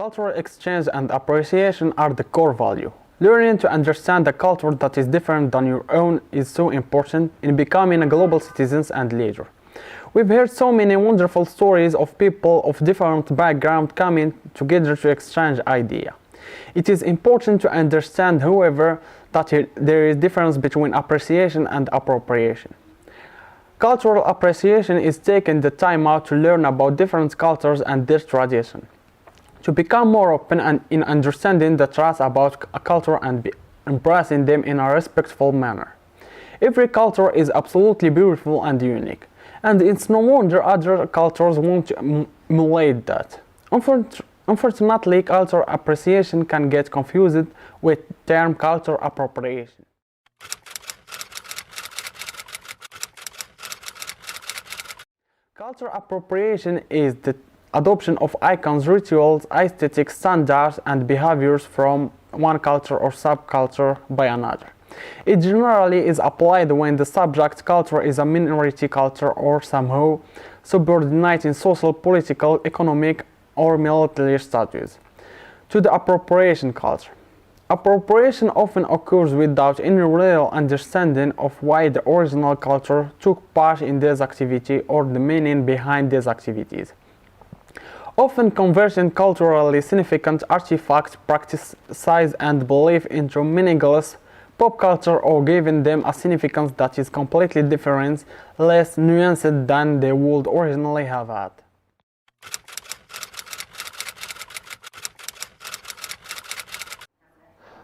Cultural exchange and appreciation are the core value. Learning to understand a culture that is different than your own is so important in becoming a global citizen and leader. We've heard so many wonderful stories of people of different backgrounds coming together to exchange ideas. It is important to understand, however, that there is difference between appreciation and appropriation. Cultural appreciation is taking the time out to learn about different cultures and their traditions, to become more open and in understanding the truth about a culture and embracing them in a respectful manner. Every culture is absolutely beautiful and unique, and it's no wonder other cultures want to emulate that. Unfortunately, cultural appreciation can get confused with the term cultural appropriation. Cultural appropriation is the adoption of icons, rituals, aesthetic standards, and behaviors from one culture or subculture by another. It generally is applied when the subject culture is a minority culture or somehow subordinate in social, political, economic, or military status to the appropriation culture. Appropriation often occurs without any real understanding of why the original culture took part in this activity or the meaning behind these activities. Often converting culturally significant artifacts, practice, size, and belief into meaningless pop culture or giving them a significance that is completely different, less nuanced than they would originally have had.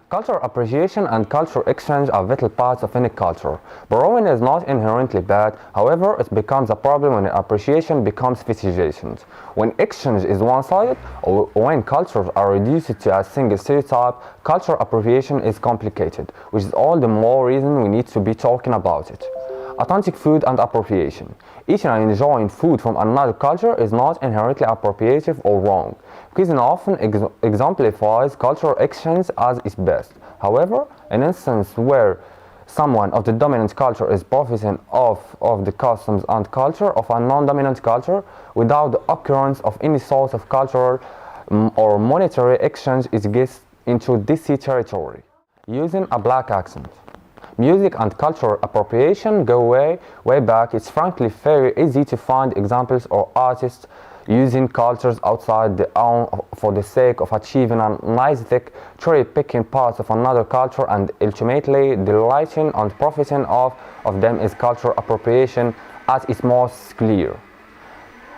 Cultural appreciation and cultural exchange are vital parts of any culture. Borrowing is not inherently bad, however, it becomes a problem when appreciation becomes fetishization. When exchange is one-sided, or when cultures are reduced to a single stereotype, cultural appropriation is complicated, which is all the more reason we need to be talking about it. Authentic food and appropriation. Eating and enjoying food from another culture is not inherently appropriative or wrong. Cuisine often exemplifies cultural exchange as its best. However, an instance where someone of the dominant culture is profiting off of the customs and culture of a non-dominant culture without the occurrence of any sort of cultural or monetary exchange gets into DC territory. Using a black accent. Music and cultural appropriation go way back. It's frankly very easy to find examples of artists using cultures outside their own for the sake of achieving an aesthetic, cherry-picking parts of another culture and ultimately delighting and profiting of them is cultural appropriation at its most clear.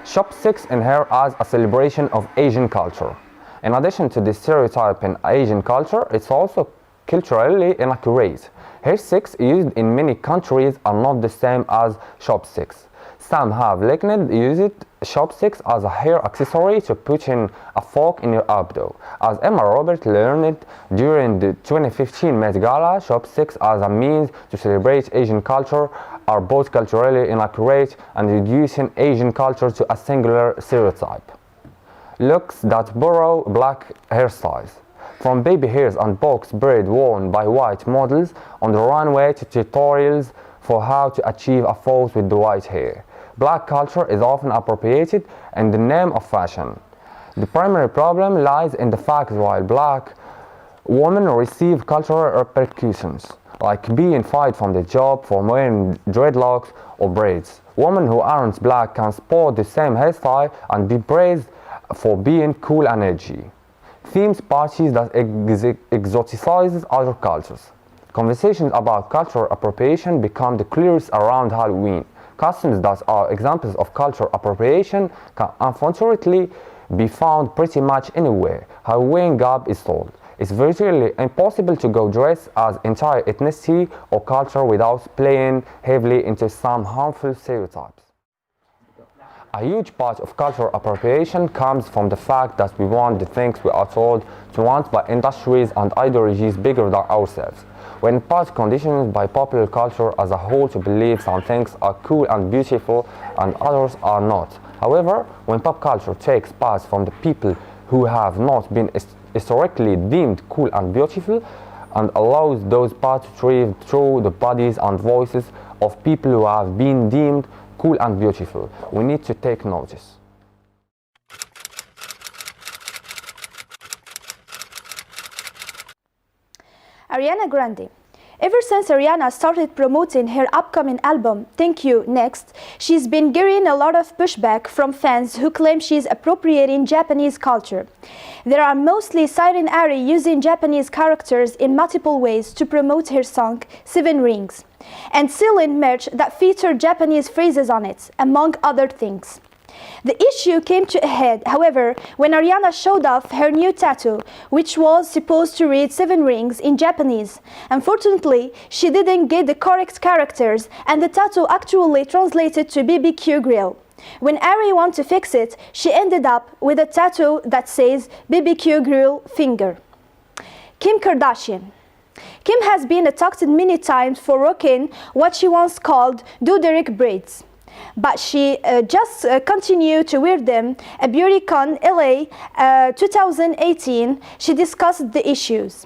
Chopsticks inhere as a celebration of Asian culture. In addition to the stereotype in Asian culture, it's also culturally inaccurate. Hair sticks used in many countries are not the same as chopsticks. Some have likened used chopsticks as a hair accessory to put in a fork in your abdo. As Emma Roberts learned during the 2015 Met Gala, chopsticks as a means to celebrate Asian culture are both culturally inaccurate and reducing Asian culture to a singular stereotype. Looks that borrow black hairstyles. From baby hairs and box braid worn by white models on the runway to tutorials for how to achieve a pose with the white hair. Black culture is often appropriated in the name of fashion. The primary problem lies in the fact while black women receive cultural repercussions, like being fired from the job for wearing dreadlocks or braids. Women who aren't black can sport the same hairstyle and be praised for being cool and edgy. Themed parties that exoticize other cultures. Conversations about cultural appropriation become the clearest around Halloween. Costumes that are examples of cultural appropriation can unfortunately be found pretty much anywhere Halloween garb is sold. It's virtually impossible to go dressed as entire ethnicity or culture without playing heavily into some harmful stereotypes. A huge part of cultural appropriation comes from the fact that we want the things we are told to want by industries and ideologies bigger than ourselves. We're in part conditioned by popular culture as a whole to believe some things are cool and beautiful and others are not. However, when pop culture takes parts from the people who have not been historically deemed cool and beautiful and allows those parts to thrive through the bodies and voices of people who have been deemed cool and beautiful, we need to take notice. Ariana Grande. Ever since Ariana started promoting her upcoming album, Thank You, Next, she's been getting a lot of pushback from fans who claim she's appropriating Japanese culture. There are mostly citing Ari using Japanese characters in multiple ways to promote her song, Seven Rings, and selling merch that featured Japanese phrases on it, among other things. The issue came to a head, however, when Ariana showed off her new tattoo, which was supposed to read Seven Rings in Japanese. Unfortunately, she didn't get the correct characters, and the tattoo actually translated to BBQ Grill. When Ari wanted to fix it, she ended up with a tattoo that says BBQ Grill Finger. Kim Kardashian. Kim has been attacked many times for rocking what she once called do-derrick braids. But she just continued to wear them. At BeautyCon LA 2018, she discussed the issues.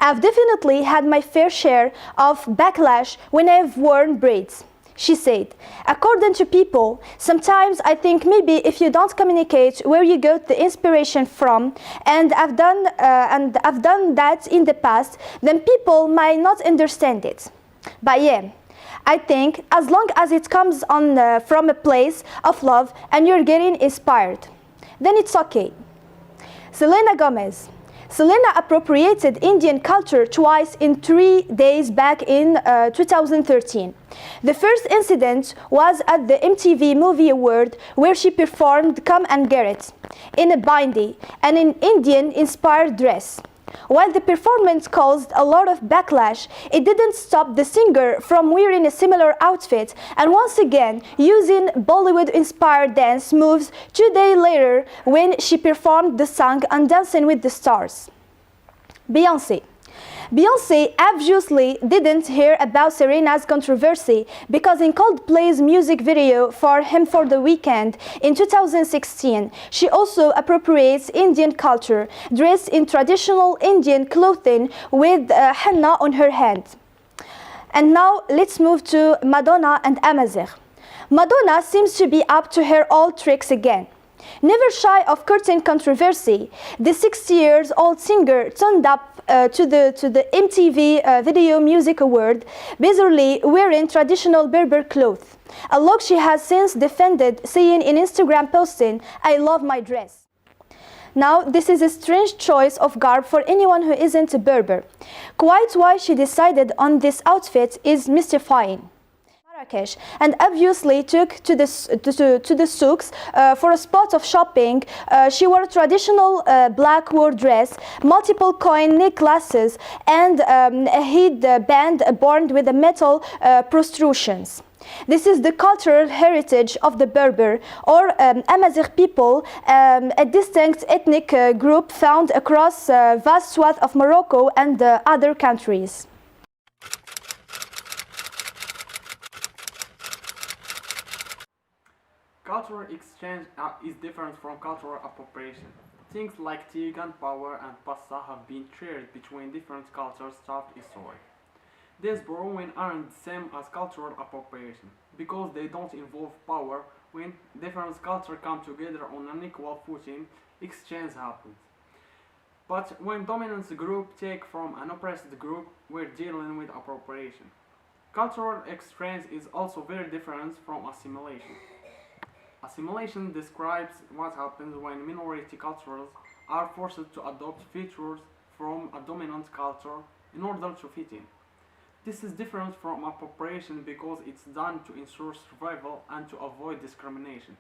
I've definitely had my fair share of backlash when I've worn braids, she said. According to people, sometimes I think maybe if you don't communicate where you got the inspiration from, and I've done that in the past, then people might not understand it. But yeah, I think as long as it comes from a place of love and you're getting inspired, then it's okay. Selena Gomez. Selena appropriated Indian culture twice in 3 days back in 2013. The first incident was at the MTV Movie Award, where she performed Come and Get It in a bindi and an Indian-inspired dress. While the performance caused a lot of backlash, it didn't stop the singer from wearing a similar outfit and once again using Bollywood-inspired dance moves 2 days later when she performed the song on Dancing with the Stars. Beyoncé. Beyoncé obviously didn't hear about Serena's controversy because in Coldplay's music video for Him for the Weekend in 2016, she also appropriates Indian culture, dressed in traditional Indian clothing with henna on her hand. And now let's move to Madonna and Amazer. Madonna seems to be up to her old tricks again. Never shy of curtain controversy, the 60-year-old singer turned up to the MTV Video Music Award, bizarrely wearing traditional Berber clothes, a look she has since defended, saying in Instagram posting, "I love my dress." Now, this is a strange choice of garb for anyone who isn't a Berber. Quite why she decided on this outfit is mystifying. Marrakesh, and obviously took to the souks for a spot of shopping. She wore a traditional black war dress, multiple coin necklaces, and a head band adorned with the metal protrusions. This is the cultural heritage of the Berber, or Amazigh people, a distinct ethnic group found across vast swath of Morocco and other countries. Cultural exchange is different from cultural appropriation. Things like tea, gunpowder, and pasta have been shared between different cultures throughout history. These borrowing aren't the same as cultural appropriation, because they don't involve power. When different cultures come together on an equal footing, exchange happens. But when dominant group take from an oppressed group, we're dealing with appropriation. Cultural exchange is also very different from assimilation. Assimilation describes what happens when minority cultures are forced to adopt features from a dominant culture in order to fit in. This is different from appropriation because it's done to ensure survival and to avoid discrimination.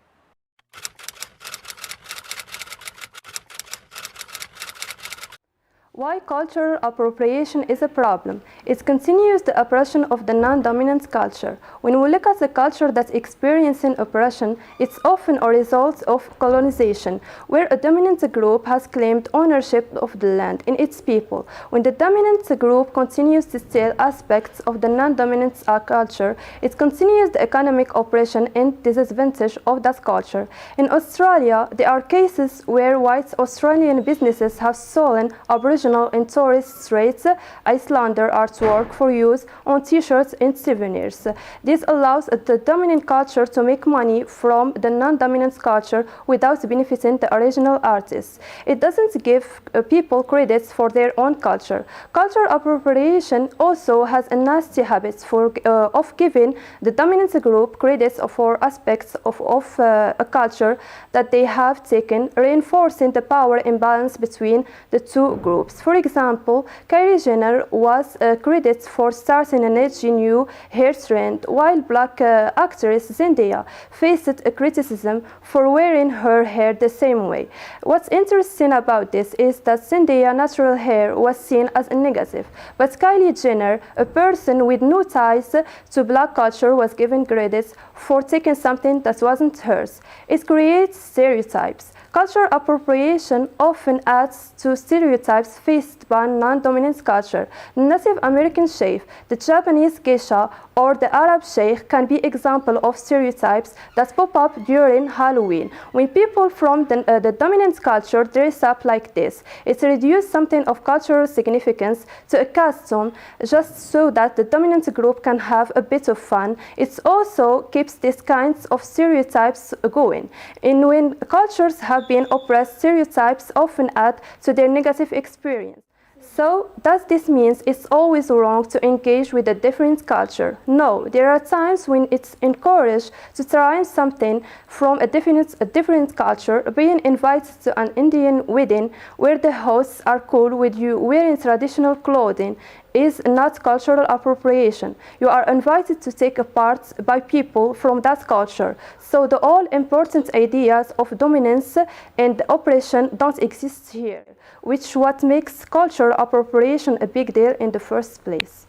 Why cultural appropriation is a problem? It continues the oppression of the non-dominant culture. When we look at the culture that's experiencing oppression, it's often a result of colonization, where a dominant group has claimed ownership of the land and its people. When the dominant group continues to steal aspects of the non-dominant culture, it continues the economic oppression and disadvantage of that culture. In Australia, there are cases where white Australian businesses have stolen Aboriginal traditional in tourist streets, Icelander artwork for use on t-shirts and souvenirs. This allows the dominant culture to make money from the non-dominant culture without benefiting the original artists. It doesn't give people credits for their own culture. Cultural appropriation also has a nasty habit of giving the dominant group credits for aspects of a culture that they have taken, reinforcing the power imbalance between the two groups. For example, Kylie Jenner was credited for starting an edgy new hair trend, while black actress Zendaya faced criticism for wearing her hair the same way. What's interesting about this is that Zendaya's natural hair was seen as a negative, but Kylie Jenner, a person with no ties to black culture, was given credit for taking something that wasn't hers. It creates stereotypes. Cultural appropriation often adds to stereotypes faced by non-dominant culture. The Native American chef, the Japanese geisha, or the Arab sheikh can be examples of stereotypes that pop up during Halloween. When people from the dominant culture dress up like this, it reduces something of cultural significance to a costume just so that the dominant group can have a bit of fun. It also keeps these kinds of stereotypes going. And when cultures have been oppressed, stereotypes often add to their negative experience. So, does this mean it's always wrong to engage with a different culture? No, there are times when it's encouraged to try something from a different culture. Being invited to an Indian wedding where the hosts are cool with you wearing traditional clothing is not cultural appropriation. You are invited to take a part by people from that culture. So the all-important ideas of dominance and oppression don't exist here, which what makes cultural appropriation a big deal in the first place.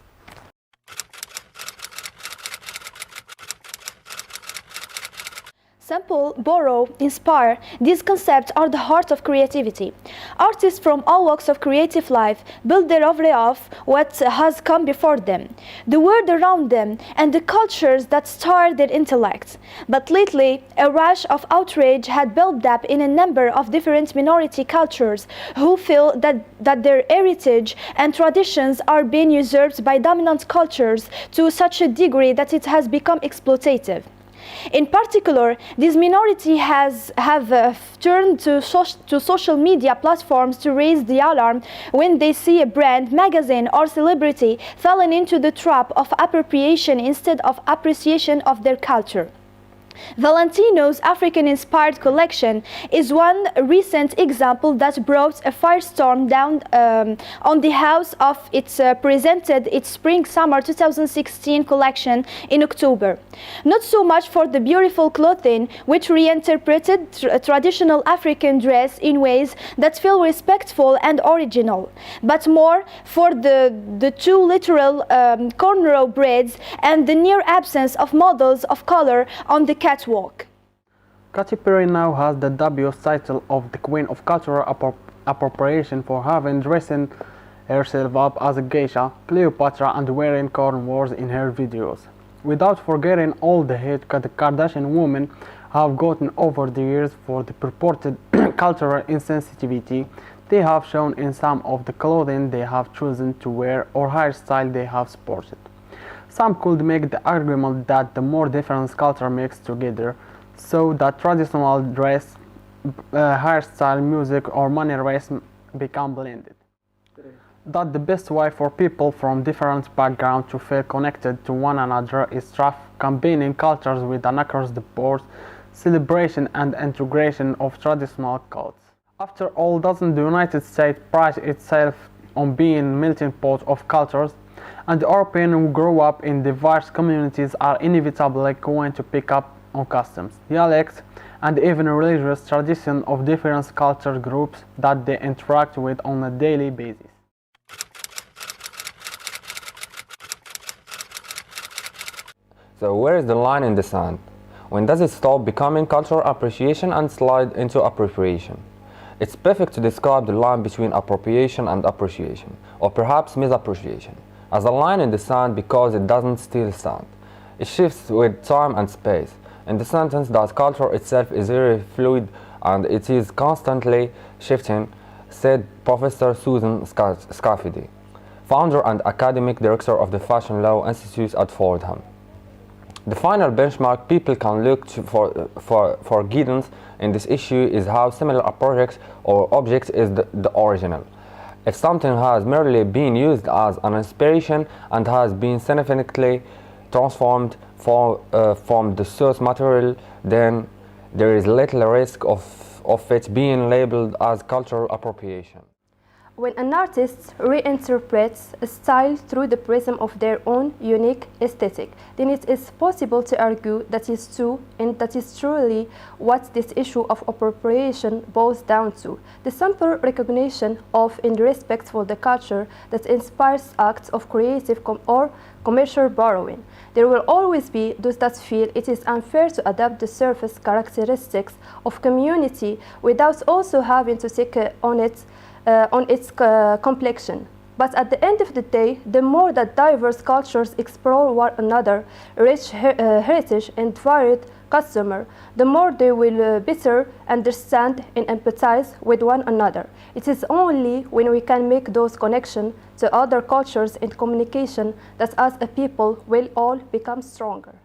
Sample, borrow, inspire, these concepts are the heart of creativity. Artists from all walks of creative life build their oeuvre off what has come before them, the world around them, and the cultures that stir their intellect. But lately, a rush of outrage had built up in a number of different minority cultures who feel that their heritage and traditions are being usurped by dominant cultures to such a degree that it has become exploitative. In particular, these minorities have turned to social media platforms to raise the alarm when they see a brand, magazine, or celebrity falling into the trap of appropriation instead of appreciation of their culture. Valentino's African-inspired collection is one recent example that brought a firestorm down on the house of presented its Spring-Summer 2016 collection in October. Not so much for the beautiful clothing, which reinterpreted traditional African dress in ways that feel respectful and original, but more for the too literal cornrow braids and the near absence of models of color on the catwalk. Katy Perry now has the dubious title of the Queen of Cultural Appropriation for having dressed herself up as a geisha, Cleopatra, and wearing cornrows in her videos. Without forgetting all the hate the Kardashian women have gotten over the years for the purported cultural insensitivity they have shown in some of the clothing they have chosen to wear or hairstyle they have sported. Some could make the argument that the more different cultures mixed together, so that traditional dress, hairstyle, music, or money race become blended. That the best way for people from different backgrounds to feel connected to one another is through combining cultures with an across-the-board celebration and integration of traditional codes. After all, doesn't the United States pride itself on being a melting pot of cultures? And Europeans who grow up in diverse communities are inevitably going to pick up on customs, dialects, and even religious traditions of different culture groups that they interact with on a daily basis. So where is the line in the sand? When does it stop becoming cultural appreciation and slide into appropriation? It's perfect to describe the line between appropriation and appreciation, or perhaps misappropriation, as a line in the sand because it doesn't still stand. It shifts with time and space, in the sentence that culture itself is very fluid and it is constantly shifting. said Professor Susan Scafidi, founder and academic director of the Fashion Law Institute at Fordham. The final benchmark people can look to for guidance in this issue is how similar a project or object is the original. If something has merely been used as an inspiration and has been significantly transformed from the source material, then there is little risk of it being labeled as cultural appropriation. When an artist reinterprets a style through the prism of their own unique aesthetic, then it is possible to argue that is true, and that is truly what this issue of appropriation boils down to: the simple recognition of and respect for the culture that inspires acts of creative or commercial borrowing. There will always be those that feel it is unfair to adapt the surface characteristics of community without also having to take on its complexion. But at the end of the day, the more that diverse cultures explore one another, rich heritage and varied customer, the more they will better understand and empathize with one another. It is only when we can make those connections to other cultures and communication that as a people will all become stronger.